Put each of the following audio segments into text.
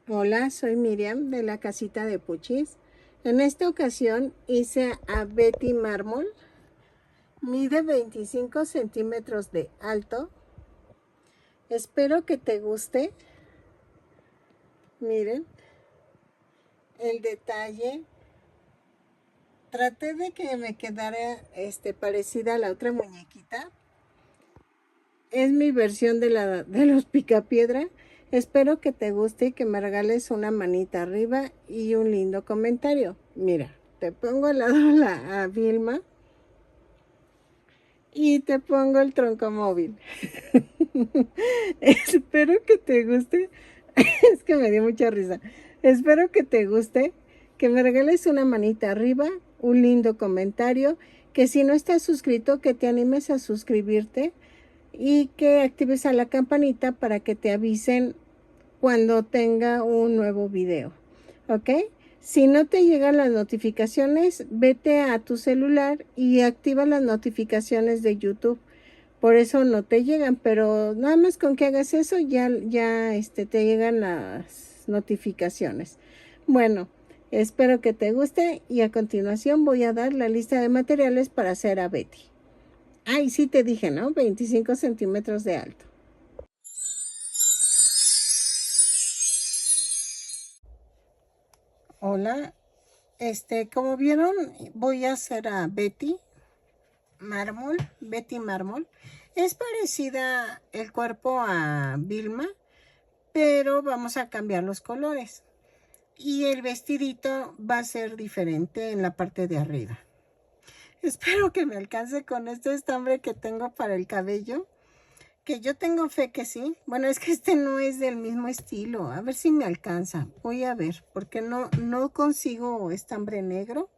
Hola, soy Miriam de la casita de Puchis. En esta ocasión hice a Betty Mármol. Mide 25 centímetros de alto. Espero que te guste. Miren el detalle. Traté de que me quedara parecida a la otra muñequita. Es mi versión de los Picapiedra. Espero que te guste y que me regales una manita arriba y un lindo comentario. Mira, te pongo al lado a Vilma y te pongo el tronco móvil. Espero que te guste. Es que me dio mucha risa. Espero que te guste, que me regales una manita arriba, un lindo comentario, que si no estás suscrito, que te animes a suscribirte y que actives a la campanita para que te avisen cuando tenga un nuevo video. ¿Ok? Si no te llegan las notificaciones, vete a tu celular y activa las notificaciones de YouTube. Por eso no te llegan, pero nada más con que hagas eso ya te llegan las notificaciones. Bueno, espero que te guste y a continuación voy a dar la lista de materiales para hacer a Betty. Ay, sí te dije, ¿no? 25 centímetros de alto. Hola, como vieron, voy a hacer a Betty Mármol. Es parecida el cuerpo a Vilma, pero vamos a cambiar los colores. Y el vestidito va a ser diferente en la parte de arriba. Espero que me alcance con este estambre que tengo para el cabello, que yo tengo fe que sí. Bueno, es que este no es del mismo estilo. A ver si me alcanza. Voy a ver, porque no consigo estambre negro.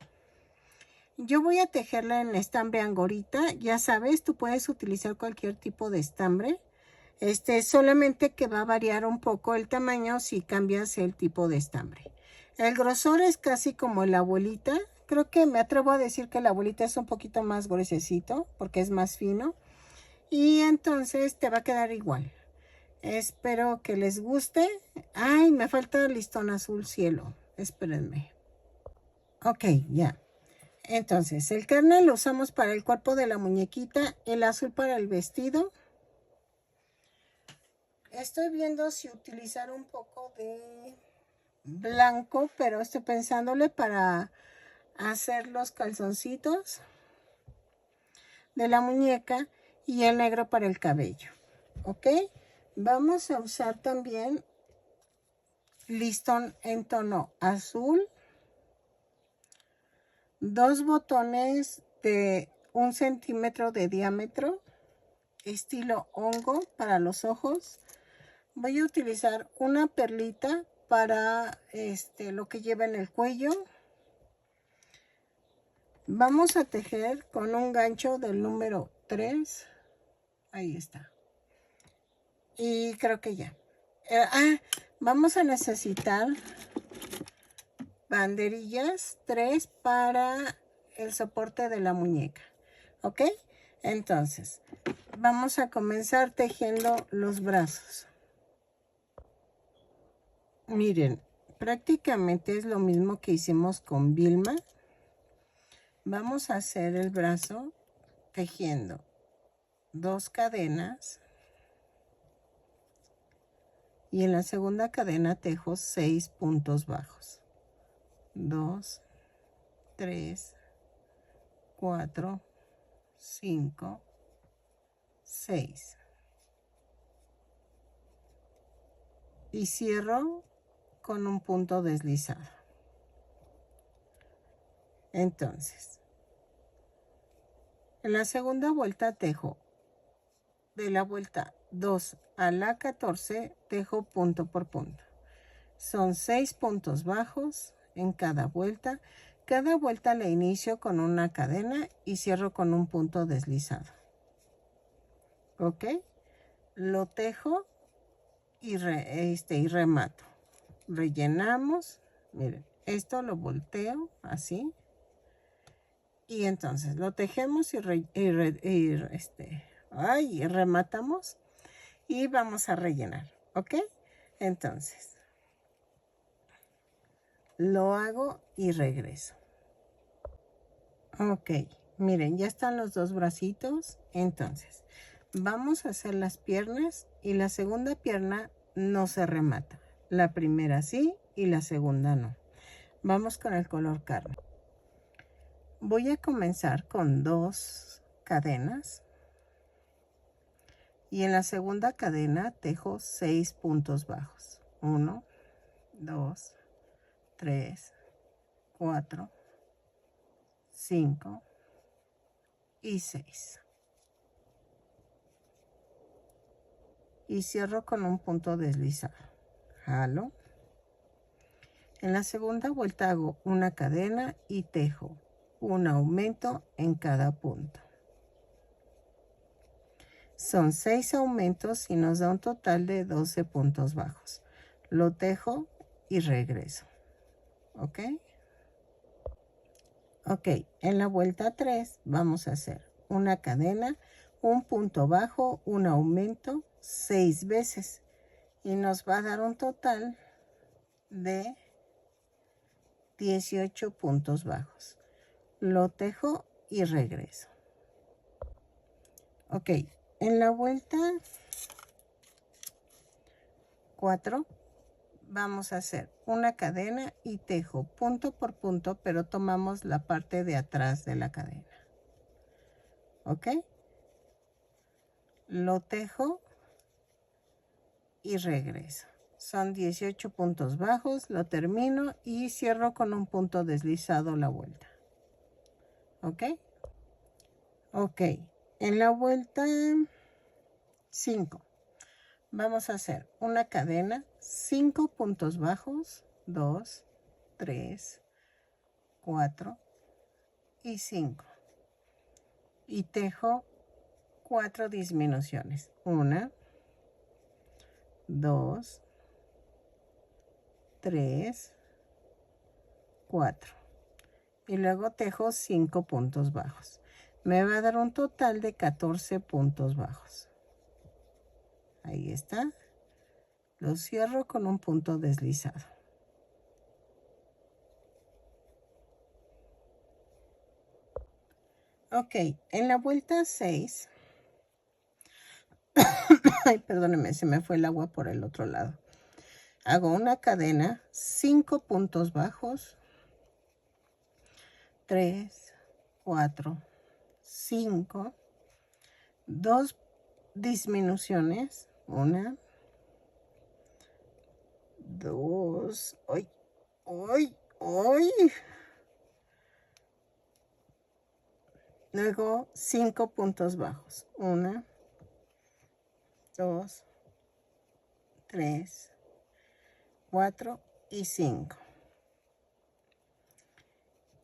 Yo voy a tejerla en estambre angorita. Ya sabes, tú puedes utilizar cualquier tipo de estambre. Solamente que va a variar un poco el tamaño si cambias el tipo de estambre. El grosor es casi como la abuelita. Creo que me atrevo a decir que la abuelita es un poquito más gruesecito porque es más fino. Y entonces te va a quedar igual. Espero que les guste. Ay, me falta el listón azul cielo. Espérenme. Ok, ya. Entonces, el carne lo usamos para el cuerpo de la muñequita, el azul para el vestido. Estoy viendo si utilizar un poco de blanco, pero estoy pensándole para hacer los calzoncitos de la muñeca y el negro para el cabello. ¿Ok? Vamos a usar también listón en tono azul, 2 botones de 1 centímetro de diámetro, estilo hongo para los ojos. Voy a utilizar una perlita para lo que lleva en el cuello. Vamos a tejer con un gancho del número 3. Ahí está. Y creo que ya. Vamos a necesitar banderillas 3 para el soporte de la muñeca. ¿Ok? Entonces, vamos a comenzar tejiendo los brazos. Miren, prácticamente es lo mismo que hicimos con Vilma. Vamos a hacer el brazo tejiendo 2 cadenas y en la segunda cadena tejo 6 puntos bajos. 2, 3, 4, 5, 6. Y cierro con un punto deslizado. Entonces, en la segunda vuelta tejo de la vuelta 2 a la 14, tejo punto por punto. Son 6 puntos bajos en cada vuelta. Cada vuelta la inicio con una cadena y cierro con un punto deslizado. ¿Ok? Lo tejo y remato. Rellenamos. Miren, esto lo volteo así. Y entonces lo tejemos y rematamos. Y vamos a rellenar. ¿Ok? Entonces, Lo hago y regreso. Ok, miren, ya están los dos bracitos. Entonces, vamos a hacer las piernas y la segunda pierna no se remata. La primera sí y la segunda no. Vamos con el color carne. Voy a comenzar con 2 cadenas y en la segunda cadena tejo 6 puntos bajos. 1, 2, 3, 4, 5 y 6. Y cierro con un punto deslizado. Jalo. En la segunda vuelta hago una cadena y tejo un aumento en cada punto. Son 6 aumentos y nos da un total de 12 puntos bajos. Lo tejo y regreso. ¿Ok? Ok, en la vuelta 3 vamos a hacer una cadena, un punto bajo, un aumento 6 veces. Y nos va a dar un total de 18 puntos bajos. Lo tejo y regreso. Ok, en la vuelta 4 vamos a hacer una cadena y tejo punto por punto, pero tomamos la parte de atrás de la cadena. Ok, lo tejo y regreso. Son 18 puntos bajos, lo termino y cierro con un punto deslizado la vuelta. ¿Ok? Ok, en la vuelta 5 vamos a hacer una cadena, 5 puntos bajos, 2, 3, 4 y 5. Y tejo 4 disminuciones. 1, 2, 3, 4. Y luego tejo 5 puntos bajos. Me va a dar un total de 14 puntos bajos. Ahí está. Lo cierro con un punto deslizado. Ok, en la vuelta 6. Ay, perdónenme, se me fue el agua por el otro lado. Hago una cadena, 5 puntos bajos, 3, 4, 5, 2 disminuciones, 1, 2, ¡ay! ¡Ay! ¡Ay! Luego 5 puntos bajos, 1, 2, 3, 4 y 5.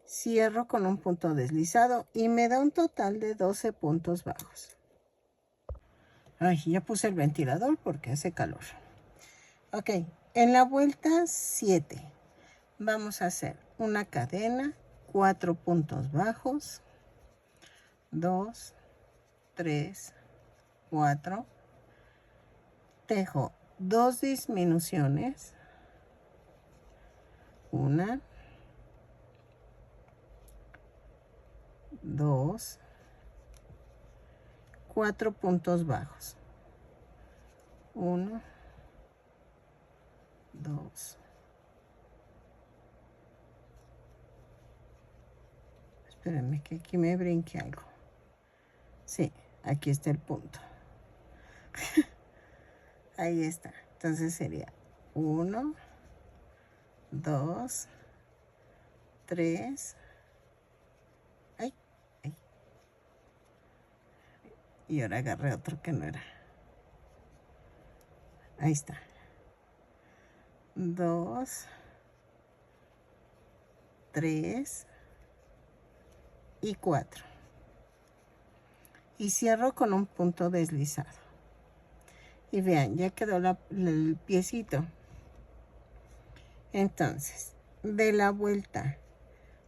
Cierro con un punto deslizado y me da un total de 12 puntos bajos. Ay, ya puse el ventilador porque hace calor. Ok, en la vuelta 7 vamos a hacer una cadena, 4 puntos bajos, 2, 3, 4. Tejo 2 disminuciones, 1, 2, 4 puntos bajos, 1, 2, espérenme que aquí me brinque algo. Sí, aquí está el punto. Ahí está. Entonces sería 1, 2, 3. Ay, ay. Y ahora agarré otro que no era. Ahí está. 2, 3 y 4. Y cierro con un punto deslizado. Y vean, ya quedó el piecito. Entonces, de la vuelta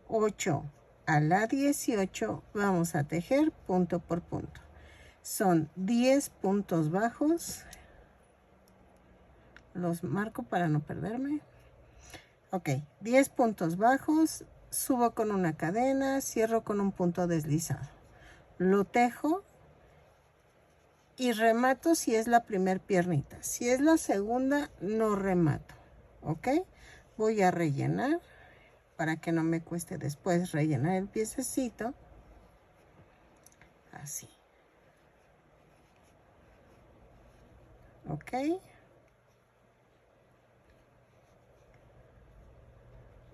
8 a la 18 vamos a tejer punto por punto. Son 10 puntos bajos. Los marco para no perderme. Ok, 10 puntos bajos, subo con una cadena, cierro con un punto deslizado. Lo tejo y remato si es la primera piernita. Si es la segunda, no remato. Ok, voy a rellenar para que no me cueste después rellenar el piececito. Así. Ok.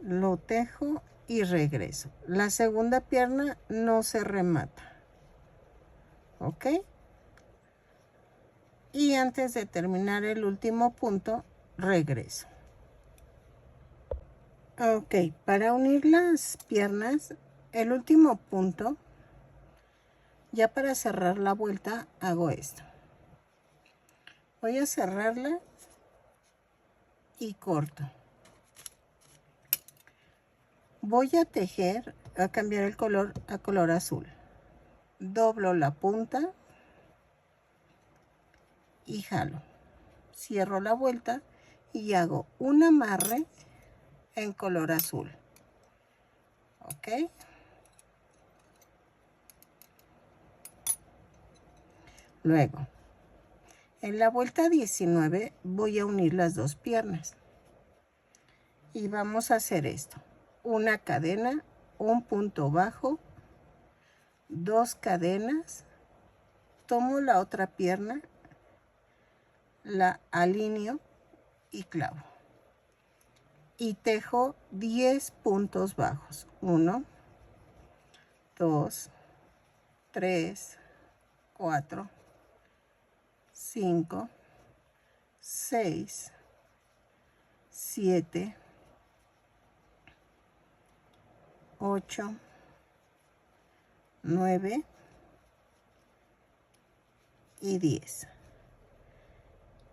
Lo tejo y regreso. La segunda pierna no se remata. Ok. Y antes de terminar el último punto, regreso. Ok, para unir las piernas, el último punto, ya para cerrar la vuelta, hago esto. Voy a cerrarla y corto. Voy a tejer, a cambiar el color a color azul. Doblo la punta y jalo. Cierro la vuelta y hago un amarre en color azul. Ok. Luego, en la vuelta 19 voy a unir las dos piernas. Y vamos a hacer esto. Una cadena, un punto bajo, 2 cadenas. Tomo la otra pierna, la alineo y clavo. Y tejo 10 puntos bajos. 1, 2, 3, 4, 5, 6, 7, 8, 9 y 10.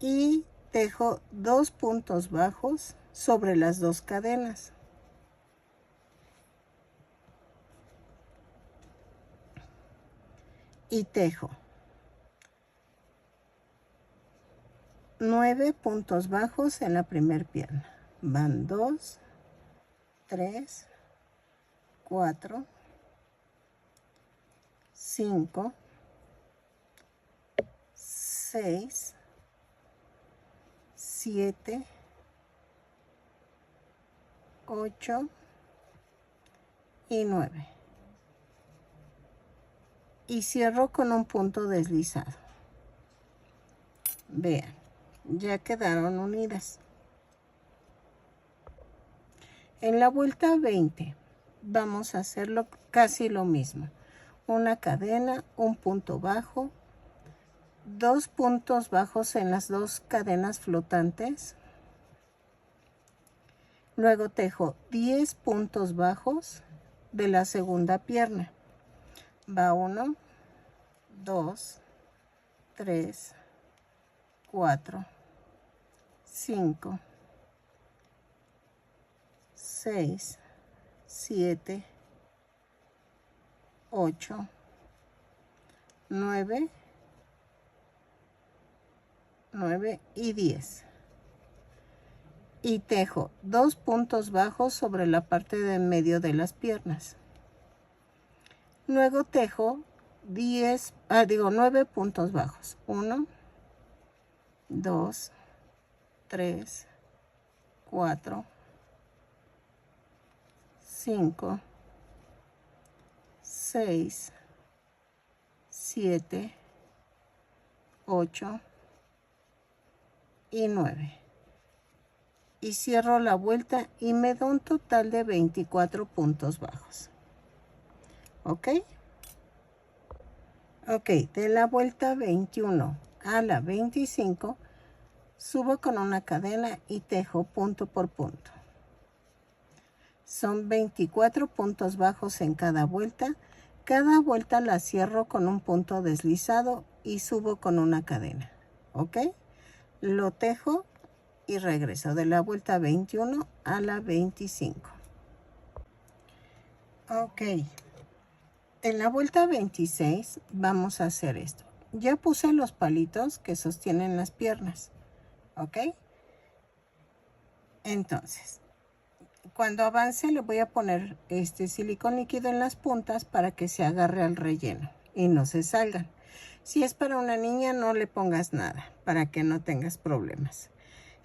Y tejo 2 puntos bajos sobre las 2 cadenas. Y tejo 9 puntos bajos en la primera pierna. Van 2, 3, 4, 5, 6, 7, 8 y 9. Y cierro con un punto deslizado. Vean, ya quedaron unidas. En la vuelta 20 vamos a hacerlo casi lo mismo. Una cadena, un punto bajo, 2 puntos bajos en las 2 cadenas flotantes. Luego tejo 10 puntos bajos de la segunda pierna. Va 1, 2, 3, 4, 5, 6, 7, 8, 9 y 10. Y tejo 2 puntos bajos sobre la parte de en medio de las piernas. Luego tejo 9 puntos bajos. 1, 2, 3, 4, 5, 6, 7, 8 y 9. Y cierro la vuelta y me da un total de 24 puntos bajos. ¿Ok? Ok, de la vuelta 21 a la 25, subo con una cadena y tejo punto por punto. Son 24 puntos bajos en cada vuelta. Cada vuelta la cierro con un punto deslizado y subo con una cadena. ¿Ok? Lo tejo y regreso de la vuelta 21 a la 25. Ok. En la vuelta 26 vamos a hacer esto. Ya puse los palitos que sostienen las piernas. ¿Ok? Entonces, Cuando avance le voy a poner este silicón líquido en las puntas para que se agarre al relleno y no se salgan. Si es para una niña, no le pongas nada para que no tengas problemas.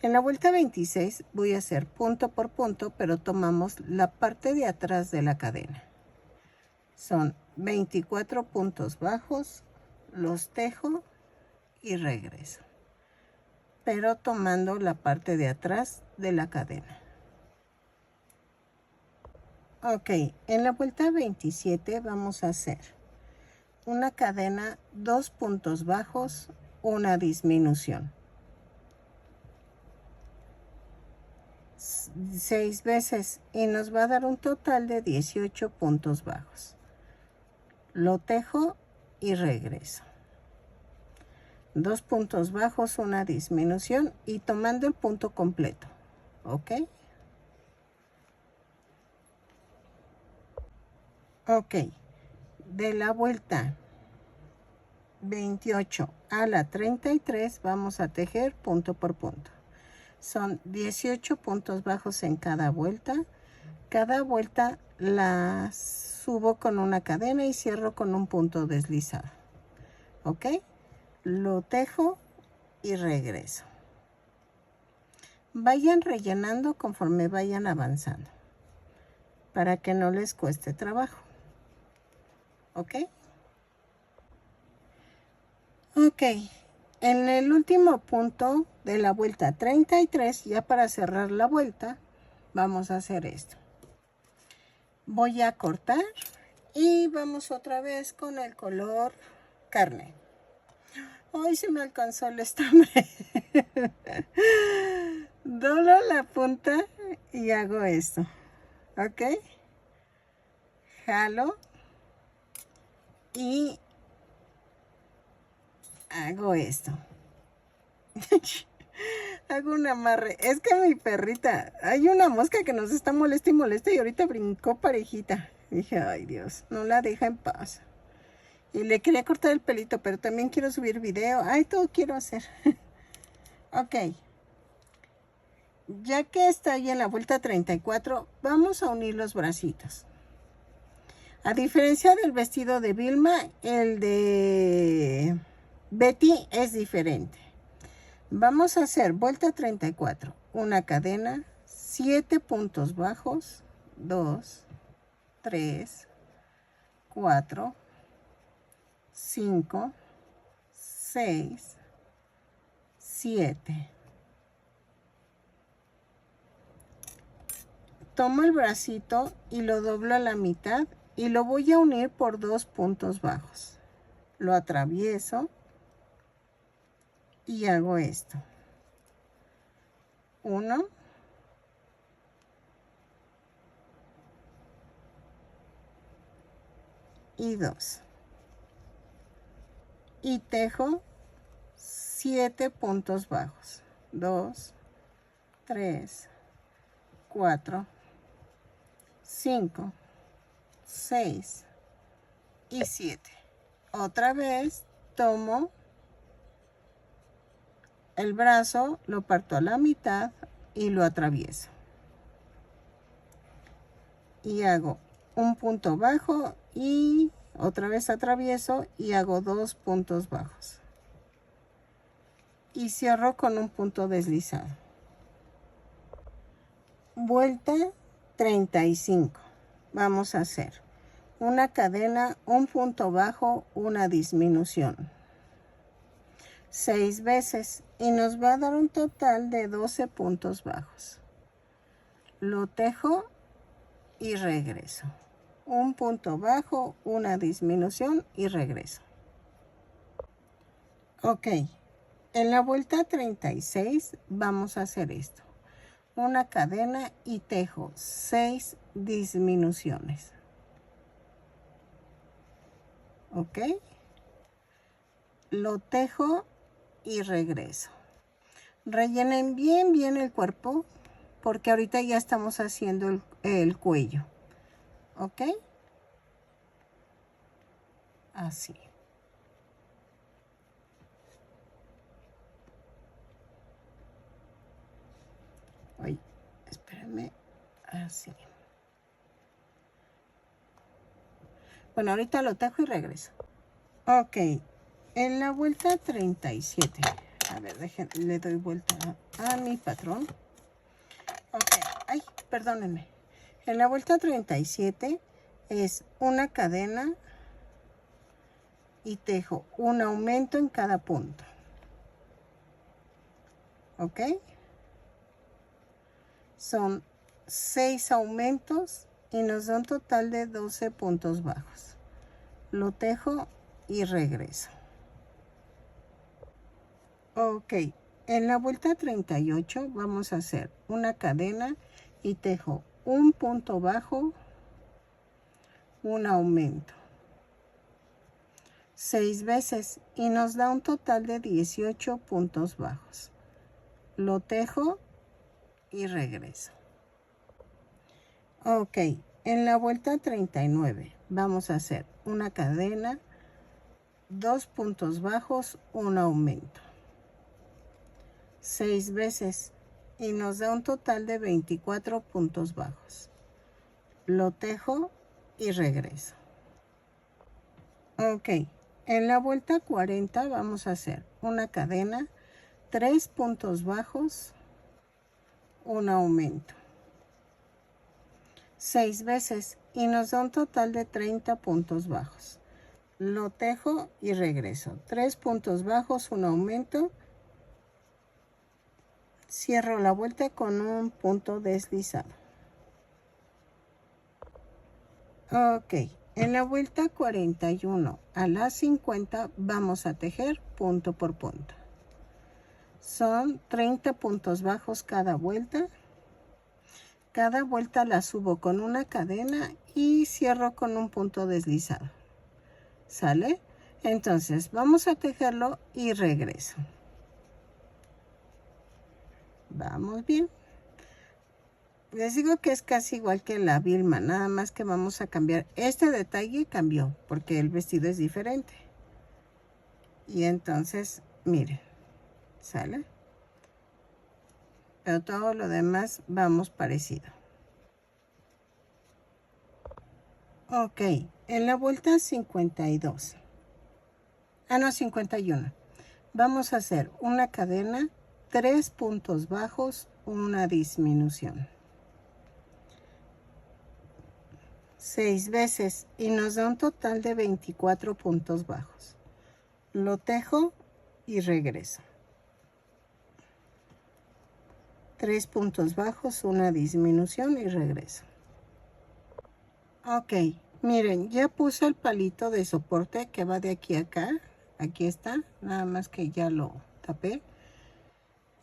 En la vuelta 26 voy a hacer punto por punto, pero tomamos la parte de atrás de la cadena. Son 24 puntos bajos, los tejo y regreso, pero tomando la parte de atrás de la cadena. Ok, en la vuelta 27 vamos a hacer una cadena, 2 puntos bajos, una disminución. 6 veces y nos va a dar un total de 18 puntos bajos. Lo tejo y regreso. 2 puntos bajos, una disminución y tomando el punto completo. ¿Ok? Ok. De la vuelta 28 a la 33 vamos a tejer punto por punto. Son 18 puntos bajos en cada vuelta. Cada vuelta la subo con una cadena y cierro con un punto deslizado. ¿Ok? Lo tejo y regreso. Vayan rellenando conforme vayan avanzando para que no les cueste trabajo. ¿Ok? Ok. En el último punto de la vuelta 33, ya para cerrar la vuelta, vamos a hacer esto. Voy a cortar y vamos otra vez con el color carne. Hoy se me alcanzó el estambre. Doblo la punta y hago esto. ¿Ok? Jalo y hago esto. Hago un amarre. Es que mi perrita, hay una mosca que nos está molesta y molesta y ahorita brincó parejita. Dije, ay Dios, no la deja en paz. Y le quería cortar el pelito, pero también quiero subir video. Ay, todo quiero hacer. Ok. Ya que está ahí en la vuelta 34, vamos a unir los bracitos. A diferencia del vestido de Vilma, el de Betty es diferente. Vamos a hacer vuelta 34, una cadena, 7 puntos bajos, 2, 3, 4, 5, 6, 7. Tomo el bracito y lo doblo a la mitad y lo voy a unir por 2 puntos bajos. Lo atravieso y hago esto. 1, y 2. Y tejo 7 puntos bajos. 2, 3, 4, 5, 6 y 7. Otra vez tomo el brazo, lo parto a la mitad y lo atravieso. Y hago un punto bajo y otra vez atravieso y hago 2 puntos bajos. Y cierro con un punto deslizado. Vuelta 35. Vamos a hacer una cadena, un punto bajo, una disminución. 6 veces y nos va a dar un total de 12 puntos bajos. Lo tejo y regreso. Un punto bajo, una disminución y regreso. Ok, en la vuelta 36 vamos a hacer esto. Una cadena y tejo 6 disminuciones. Ok, lo tejo y regreso. Rellenen bien el cuerpo porque ahorita ya estamos haciendo el cuello. Ok, así. Ay, espérenme. Así. Bueno, ahorita lo tejo y regreso. Ok, en la vuelta 37. A ver, le doy vuelta a mi patrón. Ok, ay, perdónenme. En la vuelta 37 es una cadena y tejo un aumento en cada punto. Ok. Son 6 aumentos y nos da un total de 12 puntos bajos. Lo tejo y regreso. Ok, en la vuelta 38 vamos a hacer una cadena y tejo un punto bajo, un aumento 6 veces y nos da un total de 18 puntos bajos. Lo tejo y regreso. Ok, en la vuelta 39 vamos a hacer una cadena, 2 puntos bajos, un aumento 6 veces y nos da un total de 24 puntos bajos. Lo tejo y regreso. Ok, en la vuelta 40 vamos a hacer una cadena, 3 puntos bajos, un aumento 6 veces y nos da un total de 30 puntos bajos. Lo tejo y regreso. 3 puntos bajos, un aumento. Cierro la vuelta con un punto deslizado. Ok, en la vuelta 41 a la 50 vamos a tejer punto por punto. Son 30 puntos bajos cada vuelta. Cada vuelta la subo con una cadena y cierro con un punto deslizado. ¿Sale? Entonces vamos a tejerlo y regreso. Vamos bien. Les digo que es casi igual que la Vilma, nada más que vamos a cambiar. Este detalle cambió porque el vestido es diferente. Y entonces, miren, ¿sale? Pero todo lo demás vamos parecido. Ok, en la vuelta 52. No, 51. Vamos a hacer una cadena, 3 puntos bajos, una disminución. 6 veces y nos da un total de 24 puntos bajos. Lo tejo y regreso. 3 puntos bajos, una disminución y regreso. Ok, miren, ya puse el palito de soporte que va de aquí a acá. Aquí está, nada más que ya lo tapé.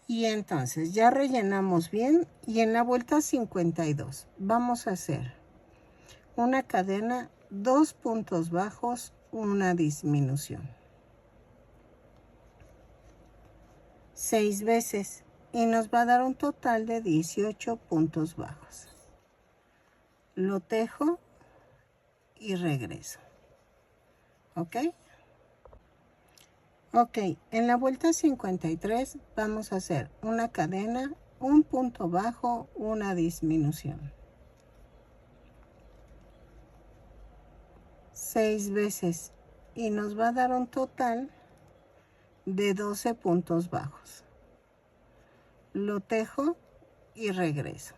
Y entonces ya rellenamos bien y en la vuelta 52 vamos a hacer una cadena, 2 puntos bajos, una disminución. 6 veces y nos va a dar un total de 18 puntos bajos. Lo tejo y regreso. ¿Ok? Ok, en la vuelta 53 vamos a hacer una cadena, un punto bajo, una disminución. 6 veces y nos va a dar un total de 12 puntos bajos. Lo tejo y regreso.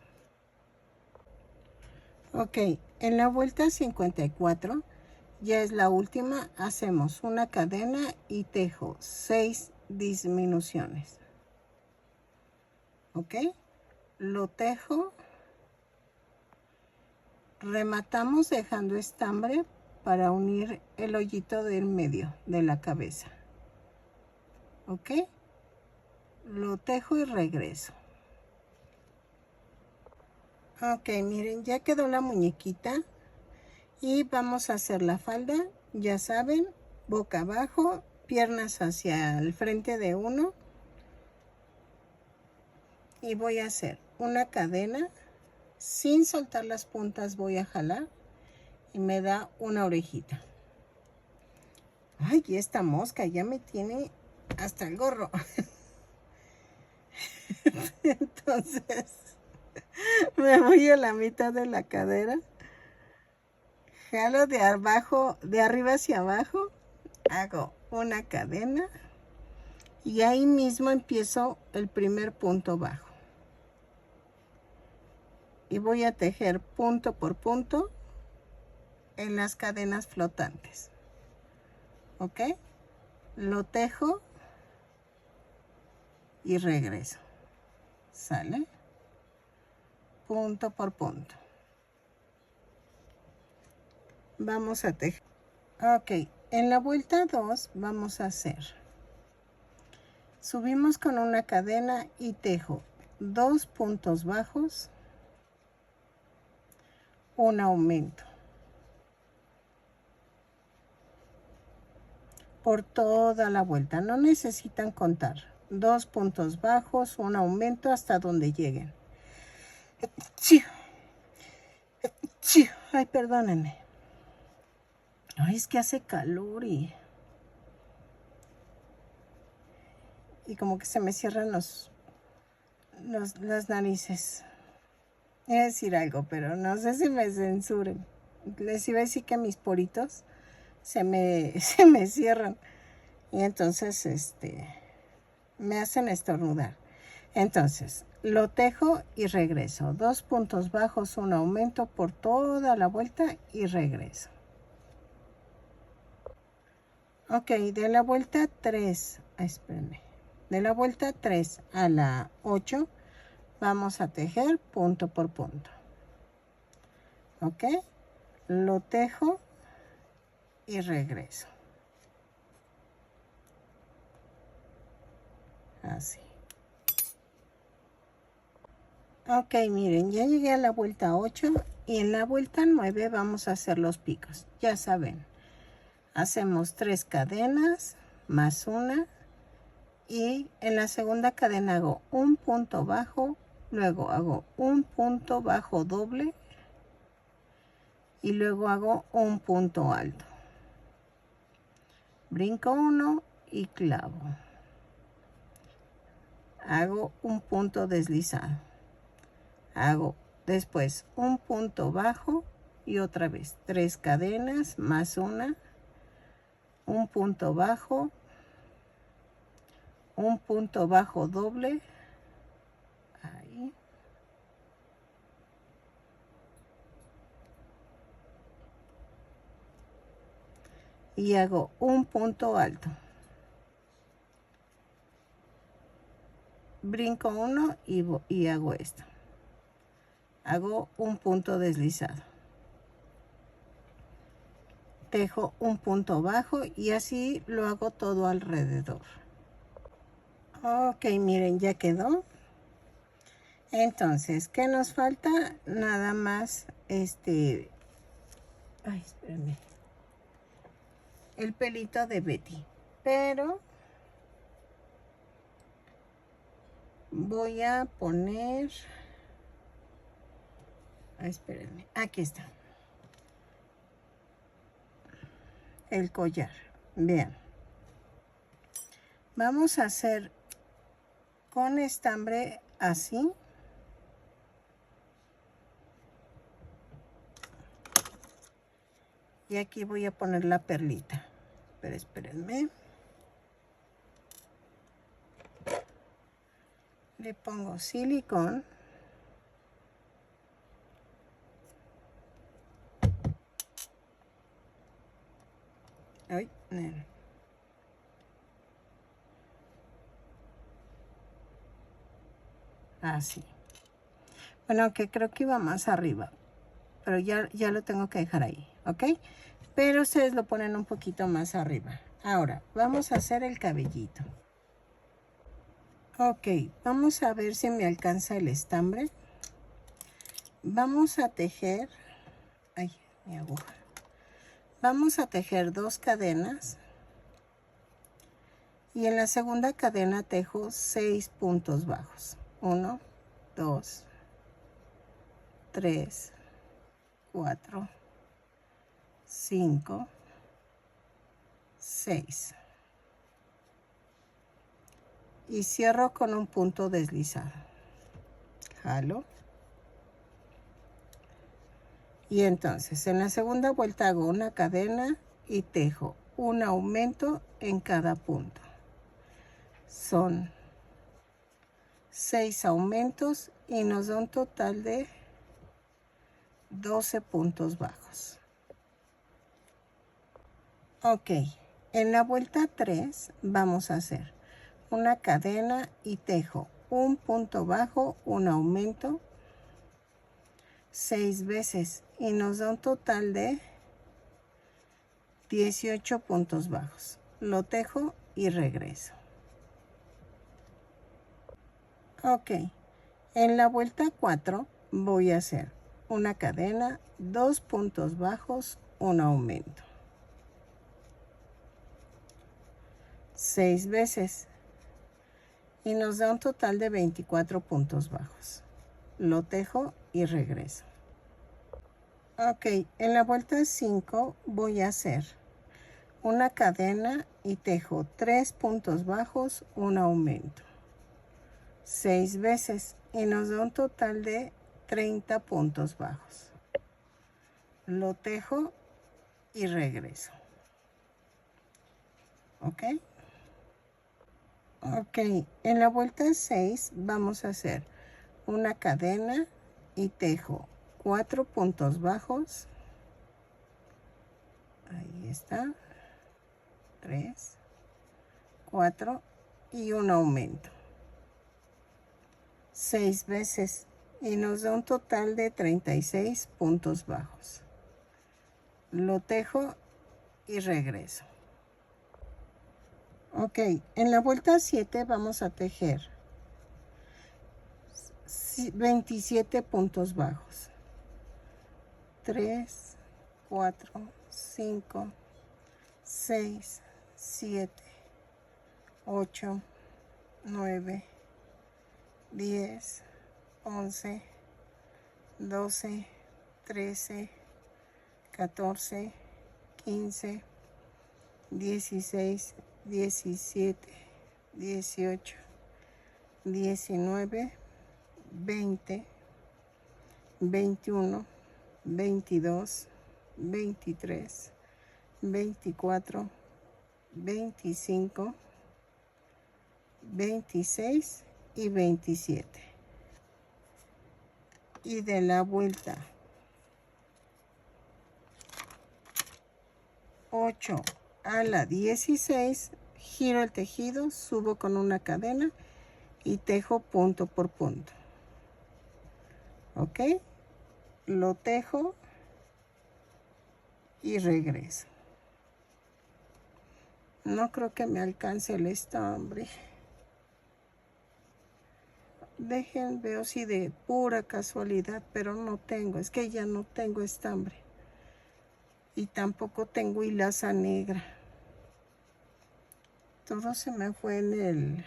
Ok, en la vuelta 54 ya es la última, hacemos una cadena y tejo 6 disminuciones. Ok, lo tejo, rematamos dejando estambre para unir el hoyito del medio de la cabeza. Ok, lo tejo y regreso. Ok, miren, ya quedó la muñequita y vamos a hacer la falda, ya saben, boca abajo, piernas hacia el frente de uno y voy a hacer una cadena, sin soltar las puntas voy a jalar y me da una orejita. Ay, y esta mosca ya me tiene hasta el gorro. Entonces, Me voy a la mitad de la cadera. Jalo de arriba hacia abajo. Hago una cadena. Y ahí mismo empiezo el primer punto bajo. Y voy a tejer punto por punto en las cadenas flotantes. ¿Ok? Lo tejo y regreso. ¿Sale? Punto por punto. Vamos a tejer. Ok, en la vuelta 2 vamos a hacer. Subimos con una cadena y tejo 2 puntos bajos, un aumento. Por toda la vuelta, no necesitan contar. 2 puntos bajos, un aumento hasta donde lleguen. Ay, perdónenme. Ay, es que hace calor y como que se me cierran las narices. Iba a decir algo, pero no sé si me censuren. Les iba a decir que mis poritos se me cierran. Y entonces, me hacen estornudar. Entonces, lo tejo y regreso. 2 puntos bajos, un aumento por toda la vuelta y regreso. Ok, de la vuelta 3, espérenme. De la vuelta 3 a la 8, vamos a tejer punto por punto. Ok, lo tejo y regreso. Así. Ok, miren, ya llegué a la vuelta 8 y en la vuelta 9 vamos a hacer los picos. Ya saben, hacemos 3 cadenas más una y en la segunda cadena hago un punto bajo, luego hago un punto bajo doble y luego hago un punto alto. Brinco uno y clavo. Hago un punto deslizado. Hago después un punto bajo y otra vez 3 cadenas más una, un punto bajo, un punto bajo doble, ahí, y hago un punto alto. Brinco uno y hago esto. Hago un punto deslizado. Tejo un punto bajo y así lo hago todo alrededor. Ok, miren, ya quedó. Entonces, ¿qué nos falta? Nada más, ay, espérenme. El pelito de Betty. Pero voy a poner... espérenme, aquí está. El collar. Vean. Vamos a hacer con estambre así. Y aquí voy a poner la perlita. Pero espérenme. Le pongo silicón. Ay, así. Bueno, que creo que iba más arriba. Pero ya lo tengo que dejar ahí, ¿ok? Pero ustedes lo ponen un poquito más arriba. Ahora, vamos a hacer el cabellito. Ok, vamos a ver si me alcanza el estambre. Vamos a tejer... ay, mi aguja. Vamos a tejer 2 cadenas. Y en la segunda cadena tejo 6 puntos bajos. 1, 2, 3, 4, 5, 6. Y cierro con un punto deslizado. Jalo. Y entonces en la segunda vuelta hago una cadena y tejo un aumento en cada punto. Son 6 aumentos y nos da un total de 12 puntos bajos. Ok, en la vuelta 3 vamos a hacer una cadena y tejo un punto bajo, un aumento 6 veces y nos da un total de 18 puntos bajos. Lo tejo y regreso. Ok, en la vuelta 4 voy a hacer una cadena, 2 puntos bajos, un aumento 6 veces y nos da un total de 24 puntos bajos. Lo tejo y regreso. Ok, en la vuelta 5 voy a hacer una cadena y tejo 3 puntos bajos, un aumento 6 veces y nos da un total de 30 puntos bajos. Lo tejo y regreso. Ok. Ok, en la vuelta 6 vamos a hacer una cadena y tejo 4 puntos bajos. Ahí está. 3, 4 y un aumento 6 veces y nos da un total de 36 puntos bajos. Lo tejo y regreso. Ok, en la vuelta 7 vamos a tejer 27 puntos bajos. 3, 4, 5, 6, 7, 8, 9, 10, 11, 12, 13, 14, 15, 16, 17, 18, 19, 20, 21, 22, 23, 24, 25, 26 y 27. Y de la vuelta 8 a la 16 giro el tejido, subo con una cadena y tejo punto por punto. Ok, lo tejo y regreso. No creo que me alcance el estambre. Dejen, veo si de pura casualidad, pero no tengo, es que ya no tengo estambre. Y tampoco tengo hilaza negra. Todo se me fue en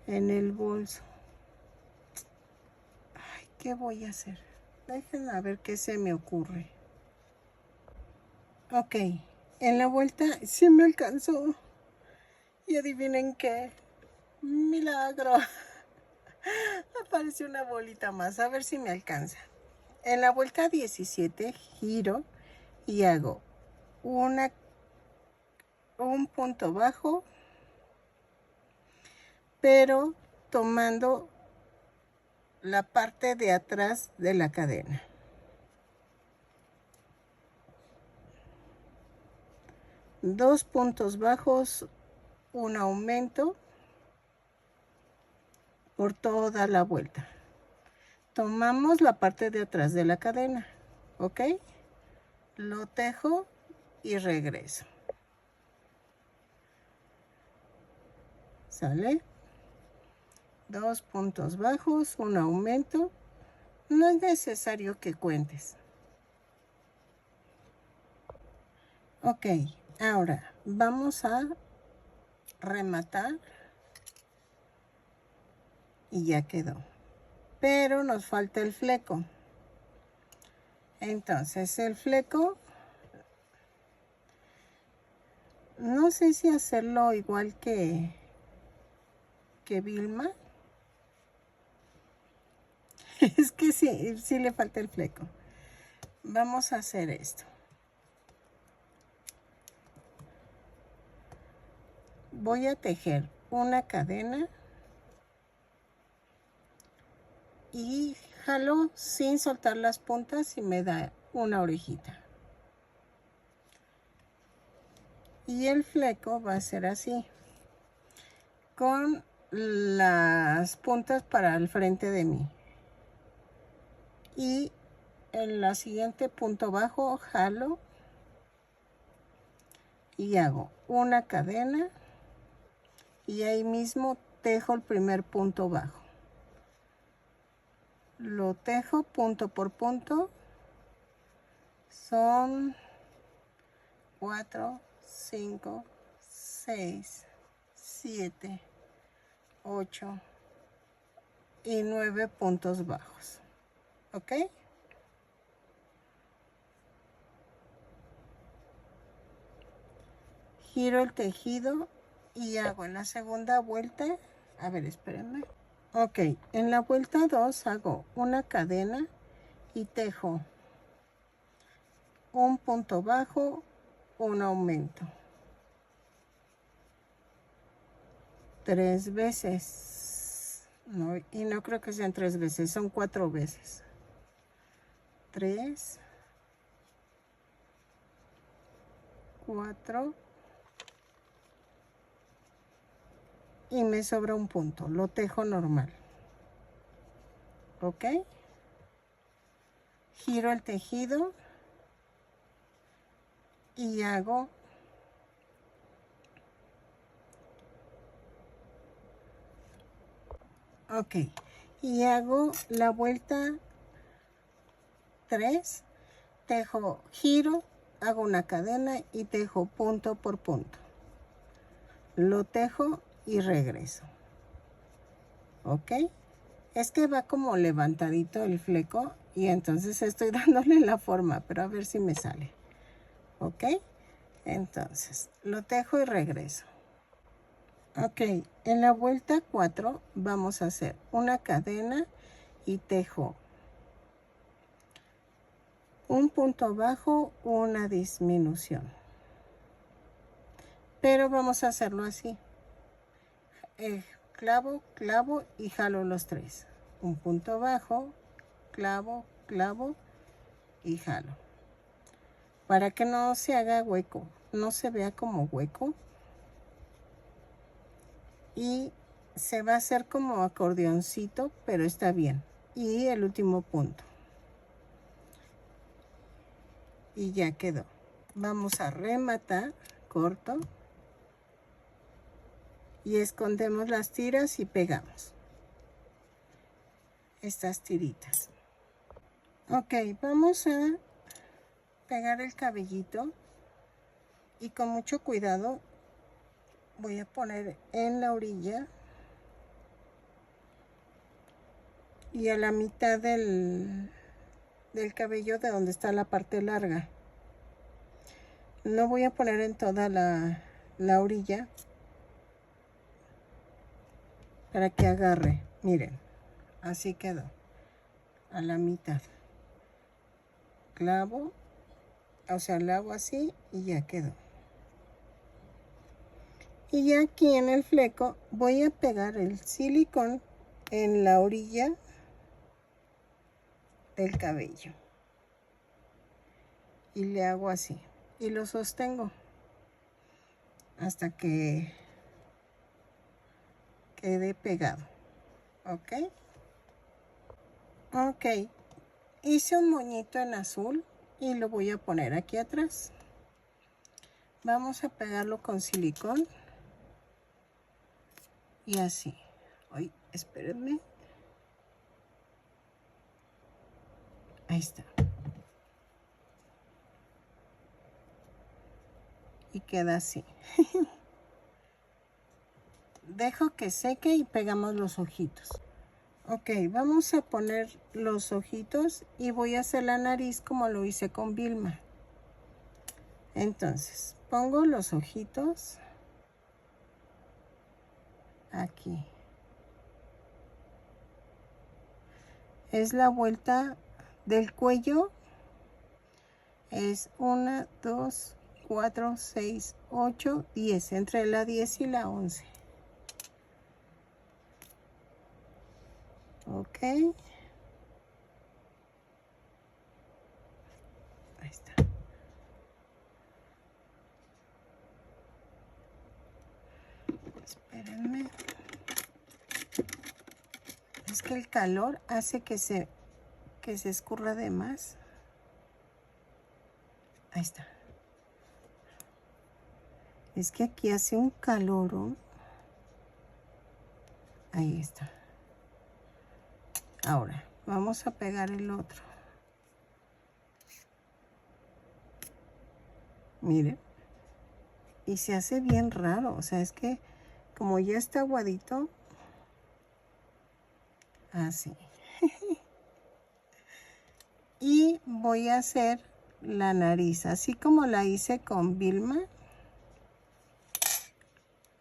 el bolso. Ay, ¿qué voy a hacer? Dejen a ver qué se me ocurre. Ok, en la vuelta sí me alcanzó. Y adivinen qué. Milagro. Apareció una bolita más. A ver si me alcanza. En la vuelta 17 giro y hago un punto bajo, pero tomando la parte de atrás de la cadena. Dos puntos bajos, un aumento por toda la vuelta. Tomamos la parte de atrás de la cadena, ¿ok? Lo tejo y regreso. ¿Sale? Dos puntos bajos, un aumento. No es necesario que cuentes. Ok, ahora vamos a rematar y ya quedó. Pero nos falta el fleco. Entonces el fleco, no sé si hacerlo igual que Vilma. Es que sí le falta el fleco. vamos a hacer esto. Voy a tejer una cadena y jalo sin soltar las puntas y me da una orejita. Y el fleco va a ser así, con las puntas para el frente de mí. Y en la siguiente punto bajo jalo y hago una cadena y ahí mismo tejo el primer punto bajo. Lo tejo punto por punto. Son 4, 5, 6, 7, 8 y 9 puntos bajos. ¿Ok? Giro el tejido y hago en la segunda vuelta, a ver, espérenme. Ok, en la vuelta 2 hago una cadena y tejo un punto bajo, un aumento. 3 veces. No, y no creo que sean 3 veces, son 4 veces. 3, 4. Y me sobra un punto, lo tejo normal. ¿Ok? Giro el tejido y hago y hago la vuelta 3, tejo, giro, hago una cadena y tejo punto por punto. Lo tejo y regreso. ¿Ok? Es que va como levantadito el fleco y entonces estoy dándole la forma, pero a ver si me sale. ¿Ok? Entonces, lo tejo y regreso. Ok, en la vuelta 4 vamos a hacer una cadena y tejo un punto bajo, una disminución. Pero vamos a hacerlo así. Clavo, clavo y jalo los 3. Un punto bajo, clavo, clavo y jalo. Para que no se haga hueco, no se vea como hueco. Y se va a hacer como acordeoncito, pero está bien. Y el último punto. Y ya quedó. Vamos a rematar, corto. Y escondemos las tiras y pegamos estas tiritas. Ok, vamos a pegar el cabellito. Y con mucho cuidado voy a poner en la orilla y a la mitad del cabello de donde está la parte larga. No voy a poner en toda la orilla para que agarre. Miren, así quedó. A la mitad. Clavo, o sea, lo hago así y ya quedó. Y ya aquí en el fleco voy a pegar el silicón en la orilla del cabello. Y le hago así. Y lo sostengo hasta que quede pegado. ¿Ok? Ok. Hice un moñito en azul y lo voy a poner aquí atrás. Vamos a pegarlo con silicón. Y así. Ay, espérenme. Ahí está. Y queda así. Dejo que seque y pegamos los ojitos. Ok, vamos a poner los ojitos y voy a hacer la nariz como lo hice con Vilma. Entonces, pongo los ojitos aquí. Es la vuelta del cuello Es 1, 2, 4, 6, 8, 10. Entre la 10 y la 11. Ok. Ahí está. Espérenme. Es que el calor hace que se escurra de más. Ahí está. Es que aquí hace un calor, ¿no? Ahí está. Ahora, vamos a pegar el otro. Miren. Y se hace bien raro. O sea, es que como ya está aguadito. Así. Y voy a hacer la nariz. Así como la hice con Vilma.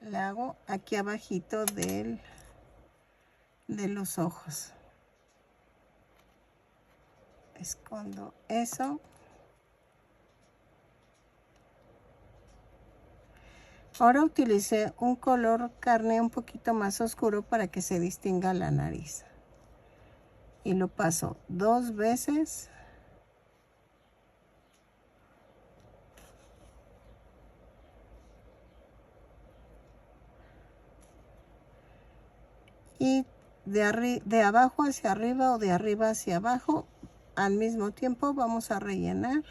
La hago aquí abajito de los ojos. Escondo eso. Ahora utilicé un color carne un poquito más oscuro para que se distinga la nariz. Y lo paso 2 veces. Y de abajo hacia arriba o de arriba hacia abajo, al mismo tiempo vamos a rellenar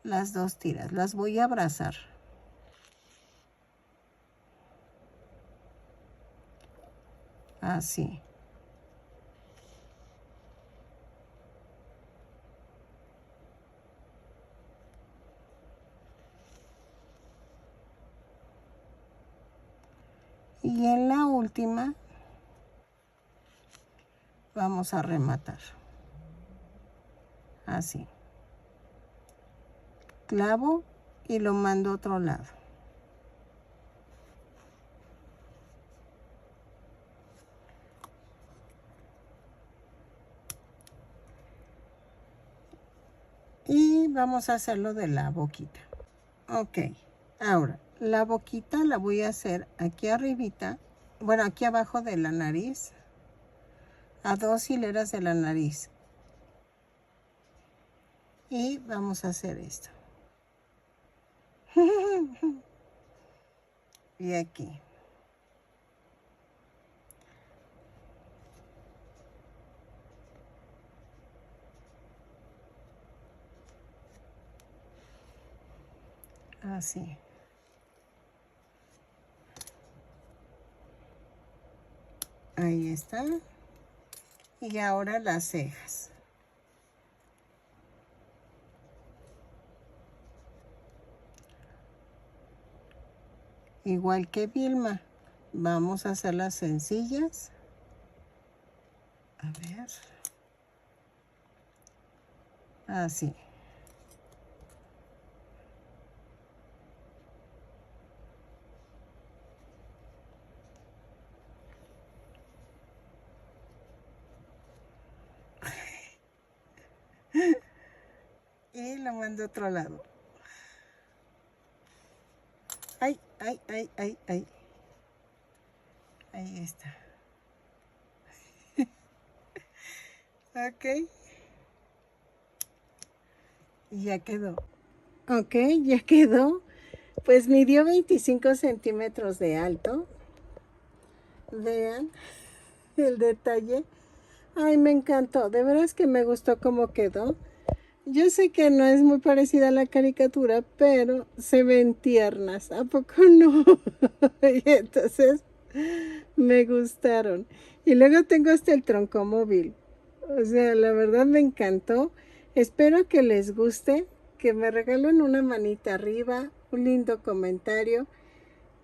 las 2 tiras. Las voy a abrazar. Así. Y en la última vamos a rematar. Así. Clavo y lo mando a otro lado. Y vamos a hacerlo de la boquita. Ok, ahora la boquita la voy a hacer aquí arribita, bueno, aquí abajo de la nariz, a 2 hileras de la nariz. Y vamos a hacer esto. Y aquí. Así. Ahí está. Y ahora las cejas. Igual que Vilma, vamos a hacer las sencillas. A ver. Así. Y lo mando a otro lado. Ay, ay, ay, ay, ay. Ahí está. Ok. Y ya quedó. Ok, ya quedó. Pues midió 25 centímetros de alto. Vean el detalle. Ay, me encantó. De veras que me gustó cómo quedó. Yo sé que no es muy parecida a la caricatura, pero se ven tiernas. ¿A poco no? Y entonces me gustaron. Y luego tengo hasta el troncomóvil. O sea, la verdad me encantó. Espero que les guste, que me regalen una manita arriba, un lindo comentario.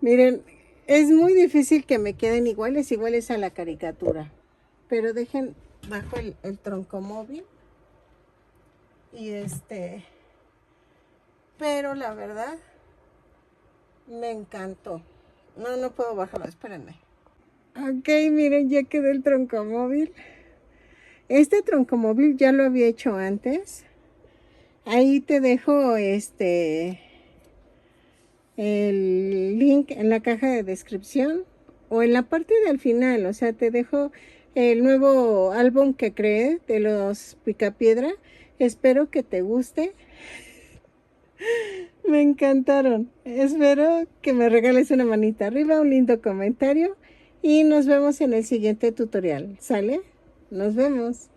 Miren, es muy difícil que me queden iguales a la caricatura. Pero dejen bajo el troncomóvil. Y pero la verdad, me encantó. No, no puedo bajarlo, espérenme. Ok, miren, ya quedó el troncomóvil. Este troncomóvil ya lo había hecho antes. Ahí te dejo el link en la caja de descripción o en la parte del final. O sea, te dejo el nuevo álbum que creé de los Picapiedra. Espero que te guste. Me encantaron. Espero que me regales una manita arriba, un lindo comentario y nos vemos en el siguiente tutorial. ¿Sale? Nos vemos.